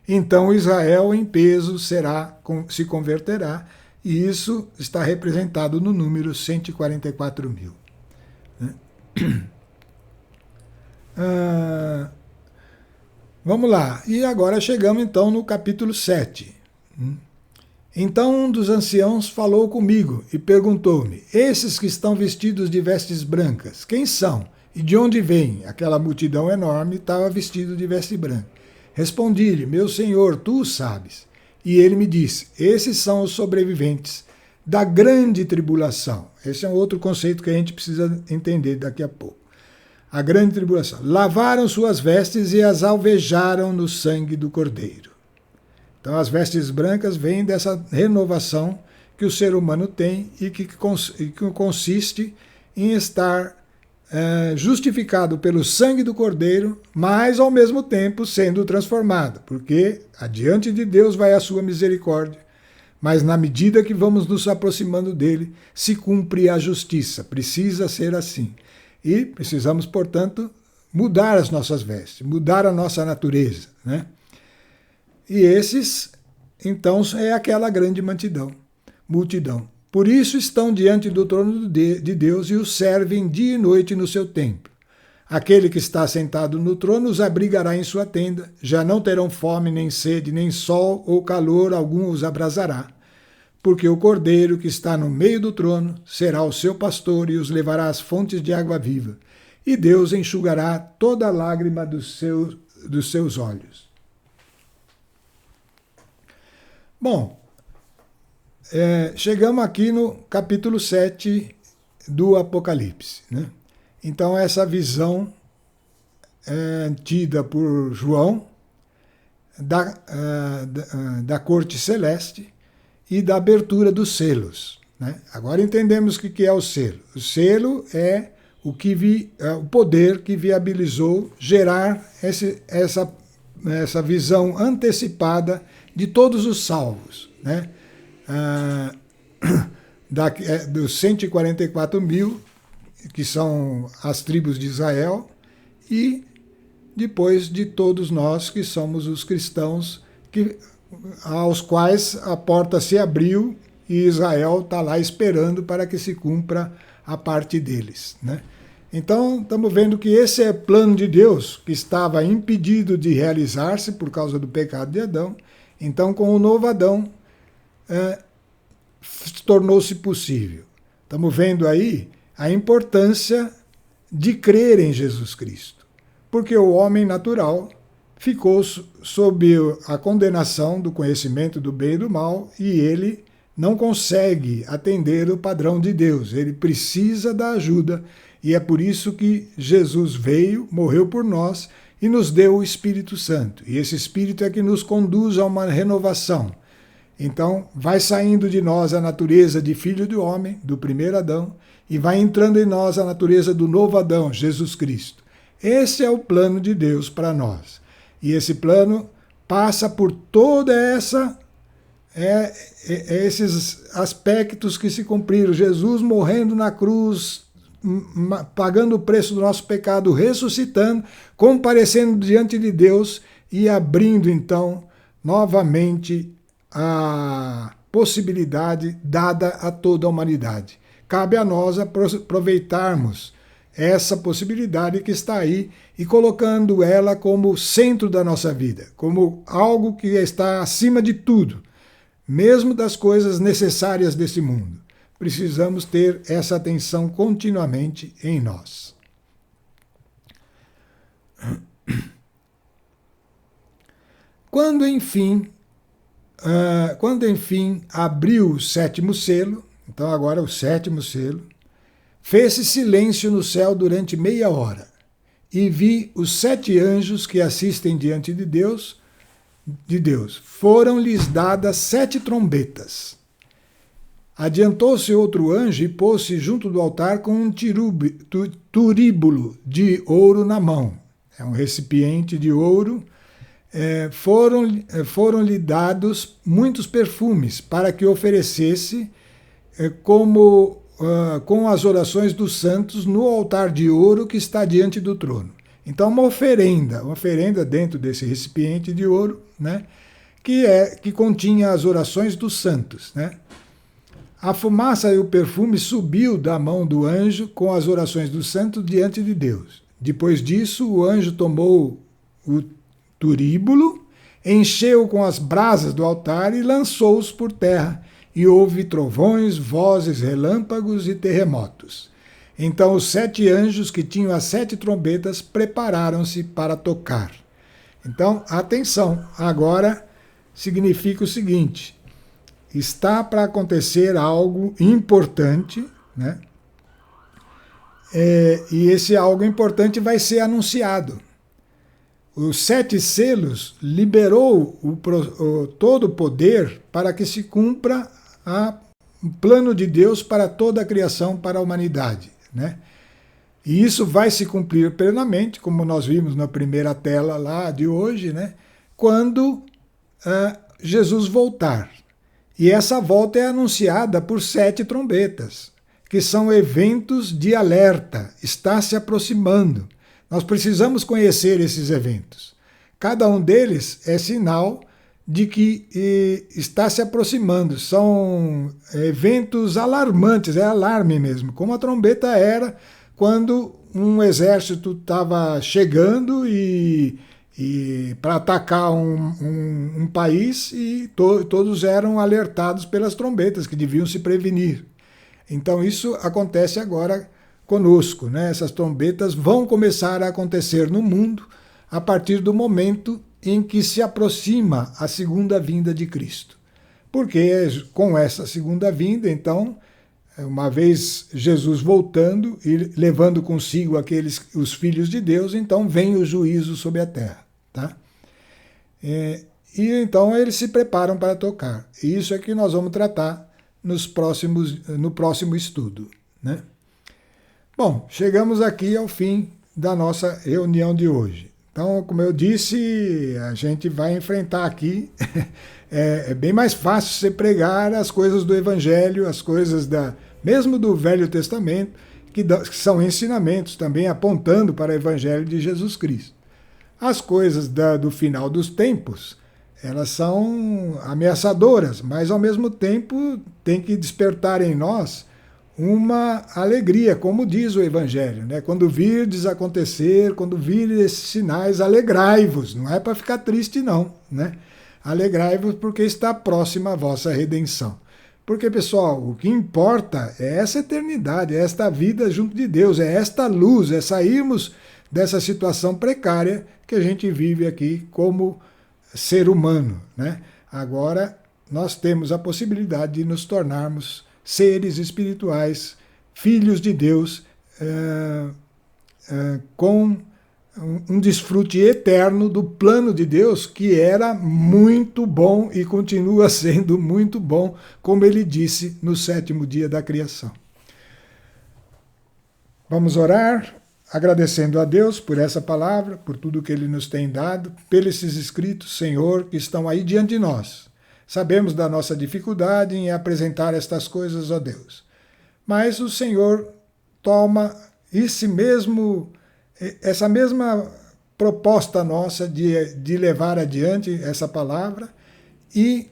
S1: então Israel em peso se converterá, e isso está representado no número 144 mil. Vamos lá, e agora chegamos então no capítulo 7. Então um dos anciãos falou comigo e perguntou-me: esses que estão vestidos de vestes brancas, quem são? E de onde vêm? Aquela multidão enorme estava vestida de veste branca. Respondi-lhe: meu senhor, tu o sabes. E ele me disse: esses são os sobreviventes da grande tribulação. Esse é um outro conceito que a gente precisa entender daqui a pouco. A grande tribulação. Lavaram suas vestes e as alvejaram no sangue do Cordeiro. Então as vestes brancas vêm dessa renovação que o ser humano tem e que consiste em estar justificado pelo sangue do Cordeiro, mas ao mesmo tempo sendo transformado, porque adiante de Deus vai a sua misericórdia, mas na medida que vamos nos aproximando dele, se cumpre a justiça. Precisa ser assim. E precisamos, portanto, mudar as nossas vestes, mudar a nossa natureza, né? E esses, então, é aquela grande multidão. Por isso estão diante do trono de Deus e os servem dia e noite no seu templo. Aquele que está sentado no trono os abrigará em sua tenda, já não terão fome, nem sede, nem sol ou calor algum os abrasará, porque o Cordeiro que está no meio do trono será o seu pastor e os levará às fontes de água viva, e Deus enxugará toda a lágrima dos seus olhos. Bom, chegamos aqui no capítulo 7 do Apocalipse, né? Então essa visão tida por João da corte celeste e da abertura dos selos, né? Agora entendemos o que é o selo. O selo é o poder que viabilizou gerar essa visão antecipada de todos os salvos, né? dos 144 mil, que são as tribos de Israel, e depois de todos nós, que somos os cristãos, aos quais a porta se abriu e Israel está lá esperando para que se cumpra a parte deles, né? Então, estamos vendo que esse é o plano de Deus, que estava impedido de realizar-se por causa do pecado de Adão. Então, com o novo Adão, tornou-se possível. Estamos vendo aí a importância de crer em Jesus Cristo, porque o homem natural ficou sob a condenação do conhecimento do bem e do mal, e ele não consegue atender o padrão de Deus, ele precisa da ajuda, e é por isso que Jesus veio, morreu por nós e nos deu o Espírito Santo. E esse Espírito é que nos conduz a uma renovação. Então, vai saindo de nós a natureza de filho do homem, do primeiro Adão, e vai entrando em nós a natureza do novo Adão, Jesus Cristo. Esse é o plano de Deus para nós. E esse plano passa por toda esses aspectos que se cumpriram. Jesus morrendo na cruz, pagando o preço do nosso pecado, ressuscitando, comparecendo diante de Deus e abrindo então novamente a possibilidade dada a toda a humanidade. Cabe a nós aproveitarmos essa possibilidade que está aí e colocando ela como centro da nossa vida, como algo que está acima de tudo, mesmo das coisas necessárias desse mundo. Precisamos ter essa atenção continuamente em nós. Quando enfim abriu o sétimo selo, então agora o sétimo selo, fez-se silêncio no céu durante meia hora, e vi os 7 anjos que assistem diante de Deus. Foram-lhes dadas 7 trombetas. Adiantou-se outro anjo e pôs-se junto do altar com um turíbulo de ouro na mão. É um recipiente de ouro. Foram-lhe dados muitos perfumes para que oferecesse com as orações dos santos no altar de ouro que está diante do trono. Então, uma oferenda dentro desse recipiente de ouro, né, que continha as orações dos santos, né? A fumaça e o perfume subiu da mão do anjo com as orações dos santos diante de Deus. Depois disso, o anjo tomou o turíbulo, encheu com as brasas do altar e lançou-os por terra, e houve trovões, vozes, relâmpagos e terremotos. Então os 7 anjos que tinham as 7 trombetas prepararam-se para tocar. Então, atenção, agora significa o seguinte: está para acontecer algo importante, né? E esse algo importante vai ser anunciado. Os 7 selos liberou todo o poder para que se cumpra o plano de Deus para toda a criação, para a humanidade, né? E isso vai se cumprir plenamente, como nós vimos na primeira tela lá de hoje, né? Quando Jesus voltar. E essa volta é anunciada por 7 trombetas, que são eventos de alerta, está se aproximando. Nós precisamos conhecer esses eventos. Cada um deles é sinal de que está se aproximando. São eventos alarmantes, é alarme mesmo, como a trombeta era quando um exército estava chegando e para atacar um país, e todos eram alertados pelas trombetas, que deviam se prevenir. Então isso acontece agora conosco, né? Essas trombetas vão começar a acontecer no mundo a partir do momento em que se aproxima a segunda vinda de Cristo. Porque com essa segunda vinda, então, uma vez Jesus voltando e levando consigo os filhos de Deus, então vem o juízo sobre a terra, tá? E então eles se preparam para tocar. E isso é que nós vamos tratar no próximo estudo, né? Bom, chegamos aqui ao fim da nossa reunião de hoje. Então, como eu disse, a gente vai enfrentar aqui. É bem mais fácil você pregar as coisas do Evangelho, as coisas mesmo do Velho Testamento, que são ensinamentos também apontando para o Evangelho de Jesus Cristo. As coisas do final dos tempos, elas são ameaçadoras, mas ao mesmo tempo tem que despertar em nós uma alegria, como diz o Evangelho, né? Quando virdes acontecer, quando virdes esses sinais, alegrai-vos. Não é para ficar triste, não, né? Alegrai-vos porque está próxima a vossa redenção. Porque, pessoal, o que importa é essa eternidade, é esta vida junto de Deus, é esta luz, é sairmos dessa situação precária que a gente vive aqui como ser humano, né? Agora, nós temos a possibilidade de nos tornarmos seres espirituais, filhos de Deus, com um desfrute eterno do plano de Deus, que era muito bom e continua sendo muito bom, como ele disse no 7º dia da criação. Vamos orar, agradecendo a Deus por essa palavra, por tudo que ele nos tem dado, pelos escritos, Senhor, que estão aí diante de nós. Sabemos da nossa dificuldade em apresentar estas coisas a Deus. Mas o Senhor toma essa mesma proposta nossa de levar adiante essa palavra e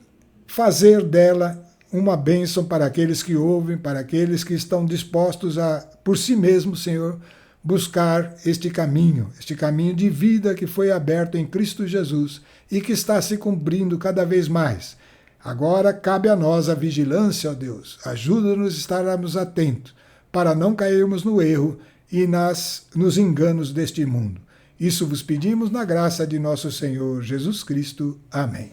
S1: fazer dela uma bênção para aqueles que ouvem, para aqueles que estão dispostos a, por si mesmos, Senhor, buscar este caminho de vida que foi aberto em Cristo Jesus e que está se cumprindo cada vez mais. Agora cabe a nós a vigilância, ó Deus. Ajuda-nos a estarmos atentos para não cairmos no erro e nos enganos deste mundo. Isso vos pedimos na graça de nosso Senhor Jesus Cristo. Amém.